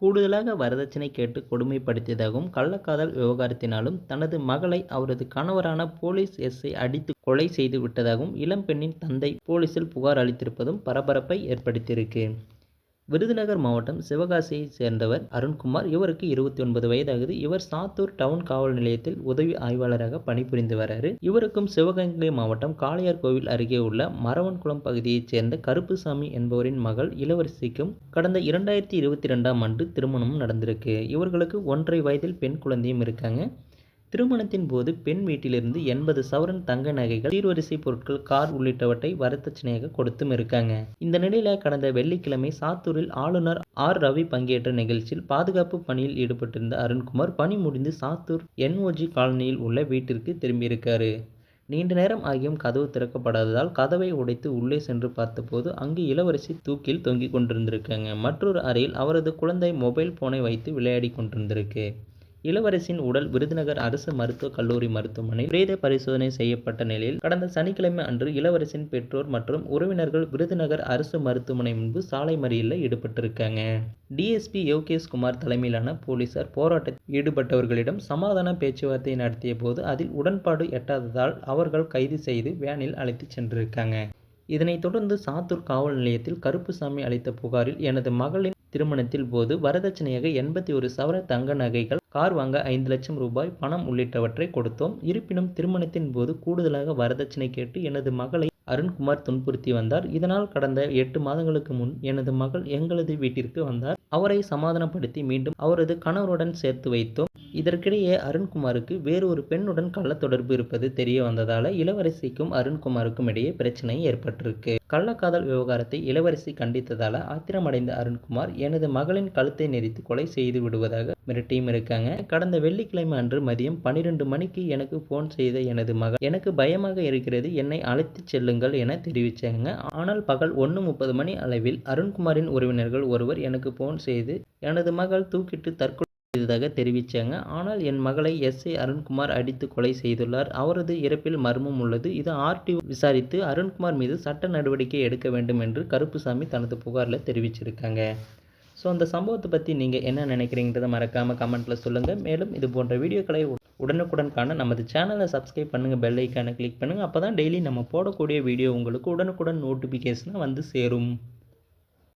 கூடுதலாக வரதட்சணை கேட்டு கொடுமைப்படுத்தியதாகவும், கள்ளக்காதல் விவகாரத்தினாலும் தனது மகளை அவரது கணவரான போலீஸ் எஸ்ஐ அடித்து கொலை செய்து விட்டதாகவும் இளம்பெண்ணின் தந்தை போலீசில் புகார் அளித்திருப்பதும் பரபரப்பை ஏற்படுத்தியிருக்கு. விருதுநகர் மாவட்டம் சிவகாசியைச் சேர்ந்தவர் அருண்குமார். இவருக்கு 29 வயதாகுது. இவர் சாத்தூர் டவுன் காவல் நிலையத்தில் உதவி ஆய்வாளராக பணிபுரிந்து வராரு. இவருக்கும் சிவகங்கை மாவட்டம் காளையார்கோவில் அருகே உள்ள மரவன்குளம் பகுதியைச் சேர்ந்த கருப்புசாமி என்பவரின் மகள் இளவரசிக்கும் கடந்த 2022ஆம் ஆண்டு திருமணம் நடந்திருக்கு. இவர்களுக்கு 1.5 வயதில் பெண் குழந்தையும் இருக்காங்க. திருமணத்தின் போது பெண் வீட்டிலிருந்து 80 சவரன் தங்க நகைகள், சீர்வரிசை பொருட்கள், கார் உள்ளிட்டவற்றை வரதட்சணையாக கொடுத்தும் இருக்காங்க. இந்த நிலையில கடந்த வெள்ளிக்கிழமை சாத்தூரில் ஆளுநர் ஆர். ரவி பங்கேற்ற நிகழ்ச்சியில் பாதுகாப்பு பணியில் ஈடுபட்டிருந்த அருண்குமார் பணி முடிந்து சாத்தூர் என்ஓஜி காலனியில் உள்ள வீட்டிற்கு திரும்பியிருக்காரு. நீண்ட நேரம் ஆகியும் கதவு திறக்கப்படாததால் கதவை உடைத்து உள்ளே சென்று பார்த்தபோது அங்கு இளவரசி தூக்கில் தொங்கிக் கொண்டிருந்திருக்காங்க. மற்றொரு அறையில் அவரது குழந்தை மொபைல் போனை வைத்து விளையாடி கொண்டிருந்திருக்கு. இளவரசியின் உடல் விருதுநகர் அரசு மருத்துவக் கல்லூரி மருத்துவமனையில் பிரேத பரிசோதனை செய்யப்பட்ட நிலையில் கடந்த சனிக்கிழமை அன்று இளவரசியின் பெற்றோர் மற்றும் உறவினர்கள் விருதுநகர் அரசு மருத்துவமனை முன்பு சாலை மறியலில் ஈடுபட்டிருக்காங்க. டிஎஸ்பி யோகேஷ்குமார் தலைமையிலான போலீசார் போராட்டத்தில் ஈடுபட்டவர்களிடம் சமாதான பேச்சுவார்த்தை நடத்திய போது அதில் உடன்பாடு எட்டாததால் அவர்கள் கைது செய்து வேனில் அழைத்து சென்றிருக்காங்க. இதனைத் தொடர்ந்து சாத்தூர் காவல் நிலையத்தில் கருப்புசாமி அளித்த புகாரில், எனது மகளின் திருமணத்தில் போது வரதட்சணையாக 81 சவரன் தங்க நகைகள், கார் வாங்க 5 லட்சம் ரூபாய் பணம் உள்ளிட்டவற்றை கொடுத்தோம். இருப்பினும் திருமணத்தின் போது கூடுதலாக வரதட்சணை கேட்டு எனது மகளை அருண்குமார் துன்புறுத்தி வந்தார். இதனால் கடந்த 8 மாதங்களுக்கு முன் எனது மகள் எங்களது வீட்டிற்கு வந்தார். அவரை சமாதானப்படுத்தி மீண்டும் அவரது கணவருடன் சேர்த்து வைத்தோம். இதற்கிடையே அருண்குமாருக்கு வேறு ஒரு பெண்ணுடன் கள்ள தொடர்பு இருப்பது தெரிய வந்ததால இளவரசிக்கும் அருண்குமாருக்கும் இடையே பிரச்சனை ஏற்பட்டிருக்கு. கள்ளக்காதல் விவகாரத்தை இளவரசி கண்டித்ததால ஆத்திரமடைந்த அருண்குமார் எனது மகளின் கழுத்தை நெரித்து கொலை செய்து விடுவதாக மிரட்டியும் இருக்காங்க. கடந்த வெள்ளிக்கிழமை அன்று மதியம் 12 மணிக்கு எனக்கு போன் செய்த எனது மகள், எனக்கு பயமாக இருக்கிறது, என்னை அழைத்து செல்லுங்கள் என தெரிவிச்சாங்க. ஆனால் பகல் 1:30 மணி அளவில் அருண்குமாரின் உறவினர்கள் ஒருவர் எனக்கு போன் செய்து எனது மகள் தூக்கிட்டு தற்கொலை செய்ததாக தெரிவிச்சாங்க. ஆனால் என் மகளை எஸ்ஐ அருண்குமார் அடித்து கொலை செய்துள்ளார். அவரது இறப்பில் மர்மம் உள்ளது. இது ஆர்டிஓ விசாரித்து அருண்குமார் மீது சட்ட நடவடிக்கை எடுக்க வேண்டும் என்று கருப்புசாமி தனது புகாரில் தெரிவிச்சிருக்காங்க. ஸோ அந்த சம்பவத்தை பற்றி நீங்கள் என்ன நினைக்கிறீங்கிறத மறக்காமல் கமெண்ட்டில் சொல்லுங்கள். மேலும் இது போன்ற வீடியோக்களை உடனுக்குடன் காண நமது சேனலை சப்ஸ்கிரைப் பண்ணுங்கள், பெல் ஐக்கானை கிளிக் பண்ணுங்கள். அப்போ தான் டெய்லி நம்ம போடக்கூடிய வீடியோ உங்களுக்கு உடனுக்குடன் நோட்டிஃபிகேஷனாக வந்து சேரும்.